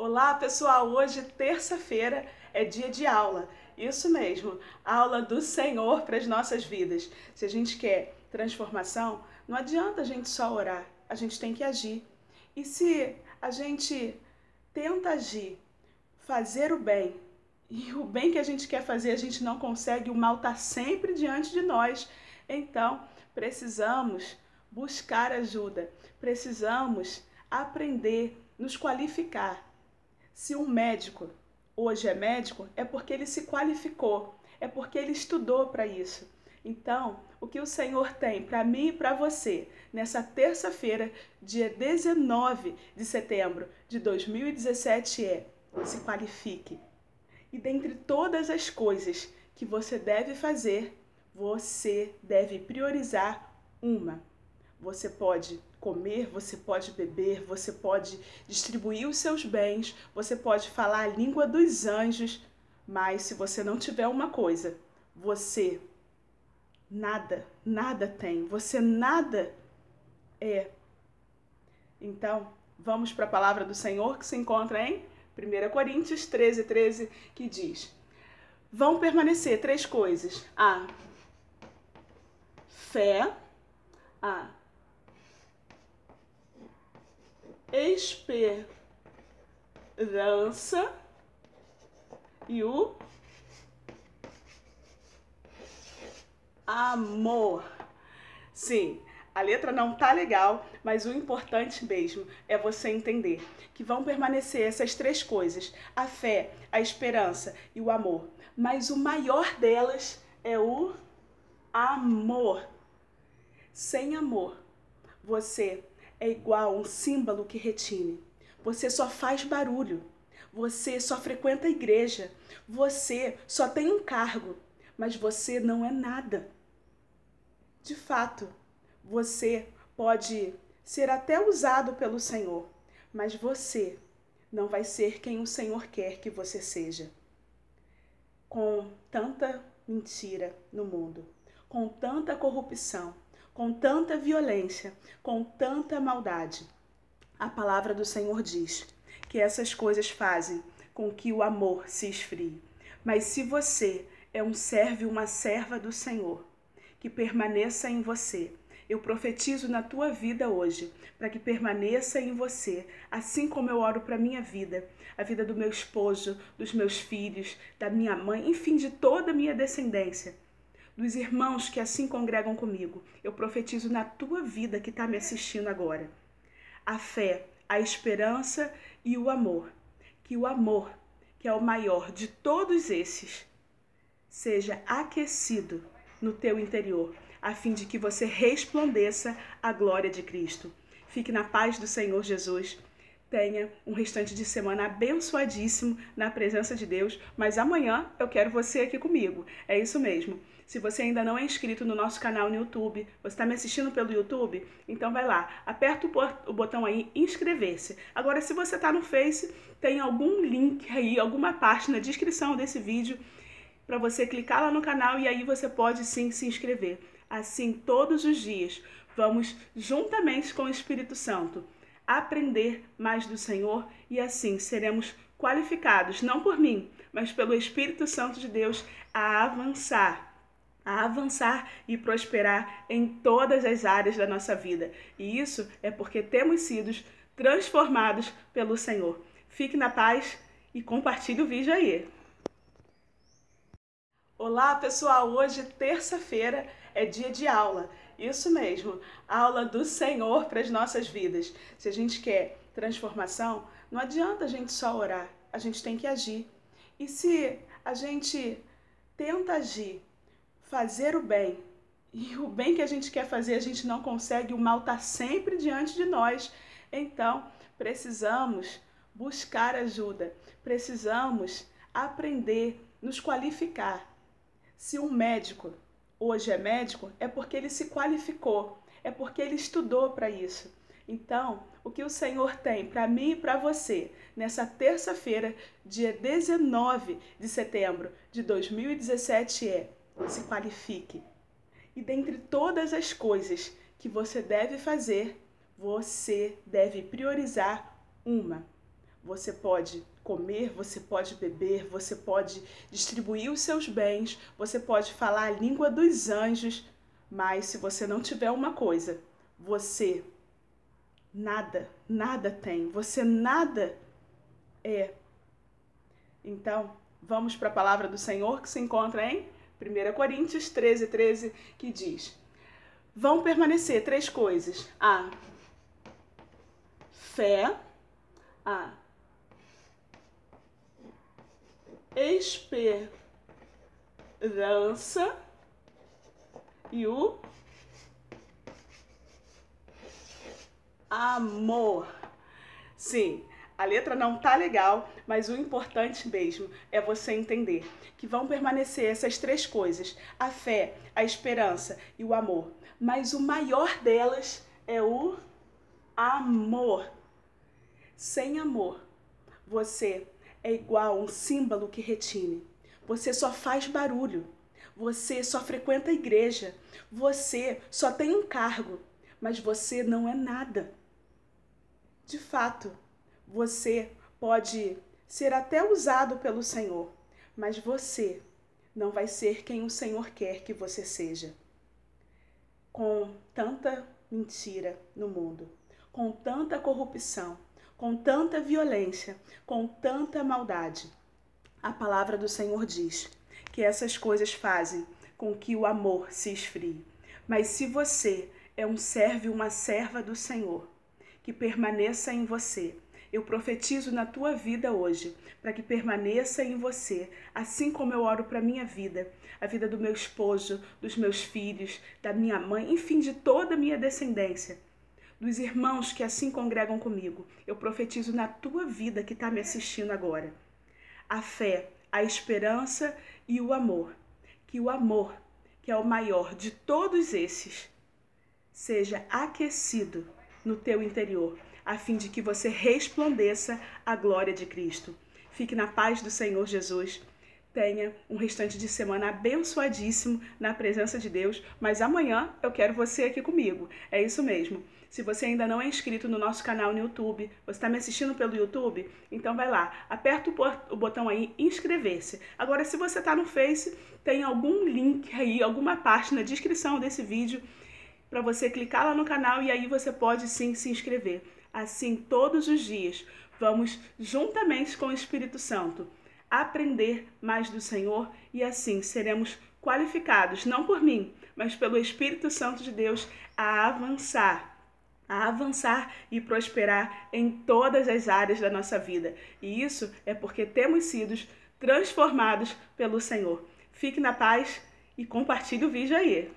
Olá, pessoal! Hoje, terça-feira, é dia de aula. Isso mesmo, aula do Senhor para as nossas vidas. Se a gente quer transformação, não adianta a gente só orar, a gente tem que agir. E se a gente tenta agir, fazer o bem, e o bem que a gente quer fazer a gente não consegue, o mal está sempre diante de nós. Então, precisamos buscar ajuda, precisamos aprender, nos qualificar. Se um médico hoje é médico, é porque ele se qualificou, é porque ele estudou para isso. Então, o que o Senhor tem para mim e para você nessa terça-feira, dia 19 de setembro de 2017 é: se qualifique. E dentre todas as coisas que você deve fazer, você deve priorizar uma. Você pode comer, você pode beber, você pode distribuir os seus bens, você pode falar a língua dos anjos, mas se você não tiver uma coisa, você nada tem, você nada é. Então, vamos para a palavra do Senhor que se encontra em 1 Coríntios 13, que diz: vão permanecer três coisas: a fé, a esperança e o amor. Sim, a letra não tá legal, mas o importante mesmo é você entender que vão permanecer essas três coisas: a fé, a esperança e o amor. Mas o maior delas é o amor. Sem amor, você é igual a um símbolo que retine. Você só faz barulho. Você só frequenta a igreja. Você só tem um cargo, mas você não é nada. De fato, você pode ser até usado pelo Senhor, mas você não vai ser quem o Senhor quer que você seja. Com tanta mentira no mundo, com tanta corrupção, com tanta violência, com tanta maldade, a palavra do Senhor diz que essas coisas fazem com que o amor se esfrie. Mas se você é um servo e uma serva do Senhor, que permaneça em você. Eu profetizo na tua vida hoje, para que permaneça em você, assim como eu oro para a minha vida, a vida do meu esposo, dos meus filhos, da minha mãe, enfim, de toda a minha descendência, dos irmãos que assim congregam comigo. Eu profetizo na tua vida que está me assistindo agora. A fé, a esperança e o amor. Que o amor, que é o maior de todos esses, seja aquecido no teu interior, a fim de que você resplandeça a glória de Cristo. Fique na paz do Senhor Jesus. Tenha um restante de semana abençoadíssimo na presença de Deus, mas amanhã eu quero você aqui comigo. É isso mesmo. Se você ainda não é inscrito no nosso canal no YouTube, você está me assistindo pelo YouTube? Então vai lá, aperta o botão aí, inscrever-se. Agora, se você está no Face, tem algum link aí, alguma parte na descrição desse vídeo para você clicar lá no canal e aí você pode sim se inscrever. Assim, todos os dias, vamos juntamente com o Espírito Santo aprender mais do Senhor e assim seremos qualificados, não por mim, mas pelo Espírito Santo de Deus, a avançar e prosperar em todas as áreas da nossa vida. E isso é porque temos sido transformados pelo Senhor. Fique na paz e compartilhe o vídeo aí. Olá, pessoal! Hoje, terça-feira, é dia de aula. Isso mesmo, aula do Senhor para as nossas vidas. Se a gente quer transformação, não adianta a gente só orar, a gente tem que agir. E se a gente tenta agir, fazer o bem, e o bem que a gente quer fazer a gente não consegue, o mal está sempre diante de nós. Então, precisamos buscar ajuda, precisamos aprender, nos qualificar. Se um médico hoje é médico, é porque ele se qualificou, é porque ele estudou para isso. Então, o que o Senhor tem para mim e para você nessa terça-feira, dia 19 de setembro de 2017 é: se qualifique. E dentre todas as coisas que você deve fazer, você deve priorizar uma. Você pode comer, você pode beber, você pode distribuir os seus bens, você pode falar a língua dos anjos, mas se você não tiver uma coisa, você nada tem, você nada é. Então, vamos para a palavra do Senhor que se encontra em 1 Coríntios 13, que diz: vão permanecer três coisas: a fé, a esperança e o amor. Sim, a letra não tá legal, mas o importante mesmo é você entender que vão permanecer essas três coisas: a fé, a esperança e o amor. Mas o maior delas é o amor. Sem amor, você é igual a um símbolo que retine. Você só faz barulho. Você só frequenta a igreja. Você só tem um cargo, mas você não é nada. De fato, você pode ser até usado pelo Senhor, mas você não vai ser quem o Senhor quer que você seja. Com tanta mentira no mundo, com tanta corrupção, com tanta violência, com tanta maldade, a palavra do Senhor diz que essas coisas fazem com que o amor se esfrie. Mas se você é um servo e uma serva do Senhor, que permaneça em você. Eu profetizo na tua vida hoje, para que permaneça em você, assim como eu oro para a minha vida, a vida do meu esposo, dos meus filhos, da minha mãe, enfim, de toda a minha descendência, dos irmãos que assim congregam comigo. Eu profetizo na tua vida que está me assistindo agora. A fé, a esperança e o amor. Que o amor, que é o maior de todos esses, seja aquecido no teu interior, a fim de que você resplandeça a glória de Cristo. Fique na paz do Senhor Jesus. Tenha um restante de semana abençoadíssimo na presença de Deus, mas amanhã eu quero você aqui comigo. É isso mesmo. Se você ainda não é inscrito no nosso canal no YouTube, você está me assistindo pelo YouTube? Então vai lá, aperta o botão aí, inscrever-se. Agora, se você está no Face, tem algum link aí, alguma parte na descrição desse vídeo para você clicar lá no canal e aí você pode sim se inscrever. Assim, todos os dias, vamos juntamente com o Espírito Santo aprender mais do Senhor e assim seremos qualificados, não por mim, mas pelo Espírito Santo de Deus, a avançar e prosperar em todas as áreas da nossa vida. E isso é porque temos sido transformados pelo Senhor. Fique na paz e compartilhe o vídeo aí.